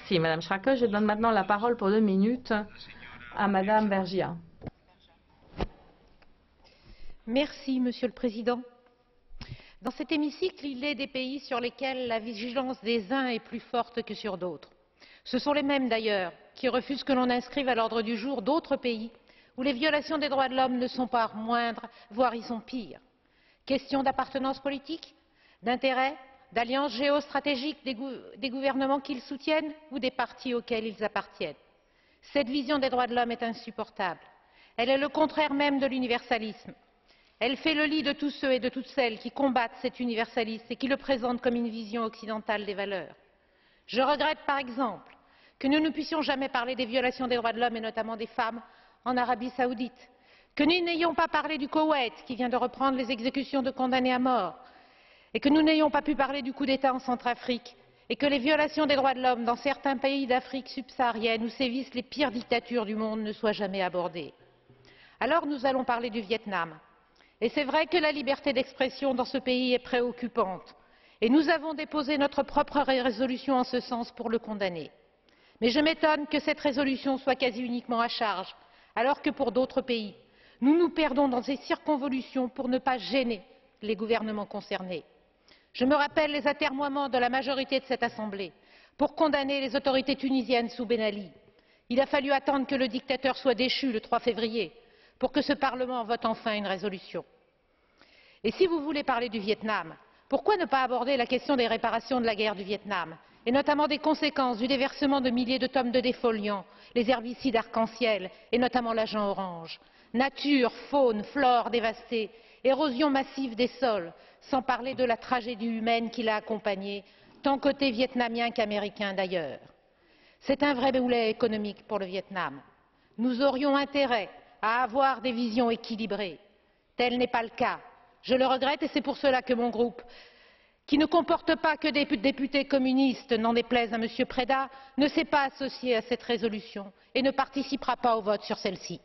Merci, Madame Schrake. Je donne maintenant la parole pour 2 minutes à Madame Vergiat. Merci, Monsieur le Président. Dans cet hémicycle, il est des pays sur lesquels la vigilance des uns est plus forte que sur d'autres. Ce sont les mêmes, d'ailleurs, qui refusent que l'on inscrive à l'ordre du jour d'autres pays où les violations des droits de l'homme ne sont pas moindres, voire y sont pires. Question d'appartenance politique, d'intérêt, d'alliance géostratégique des gouvernements qu'ils soutiennent ou des partis auxquels ils appartiennent. Cette vision des droits de l'homme est insupportable. Elle est le contraire même de l'universalisme. Elle fait le lit de tous ceux et de toutes celles qui combattent cet universalisme et qui le présentent comme une vision occidentale des valeurs. Je regrette, par exemple, que nous ne puissions jamais parler des violations des droits de l'homme et notamment des femmes en Arabie saoudite, que nous n'ayons pas parlé du Koweït qui vient de reprendre les exécutions de condamnés à mort, et que nous n'ayons pas pu parler du coup d'État en Centrafrique, et que les violations des droits de l'homme dans certains pays d'Afrique subsaharienne où sévissent les pires dictatures du monde ne soient jamais abordées. Alors nous allons parler du Vietnam. Et c'est vrai que la liberté d'expression dans ce pays est préoccupante, et nous avons déposé notre propre résolution en ce sens pour le condamner. Mais je m'étonne que cette résolution soit quasi uniquement à charge, alors que pour d'autres pays, nous nous perdons dans ces circonvolutions pour ne pas gêner les gouvernements concernés. Je me rappelle les atermoiements de la majorité de cette Assemblée pour condamner les autorités tunisiennes sous Ben Ali. Il a fallu attendre que le dictateur soit déchu le 3 février pour que ce Parlement vote enfin une résolution. Et si vous voulez parler du Vietnam, pourquoi ne pas aborder la question des réparations de la guerre du Vietnam, et notamment des conséquences du déversement de milliers de tonnes de défoliants, les herbicides arc-en-ciel, et notamment l'agent orange. Nature, faune, flore dévastées, érosion massive des sols, sans parler de la tragédie humaine qui l'a accompagnée, tant côté vietnamien qu'américain d'ailleurs. C'est un vrai boulet économique pour le Vietnam. Nous aurions intérêt à avoir des visions équilibrées. Tel n'est pas le cas. Je le regrette et c'est pour cela que mon groupe, qui ne comporte pas que des députés communistes, n'en déplaise à M. Preda, ne s'est pas associé à cette résolution et ne participera pas au vote sur celle-ci.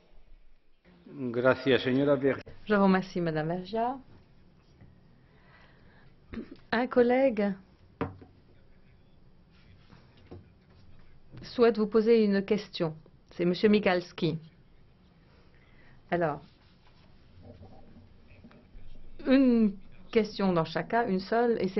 Je vous remercie, Madame Vergiat. Un collègue souhaite vous poser une question. C'est M. Migalski. Alors, une question dans chacun, une seule, et c'est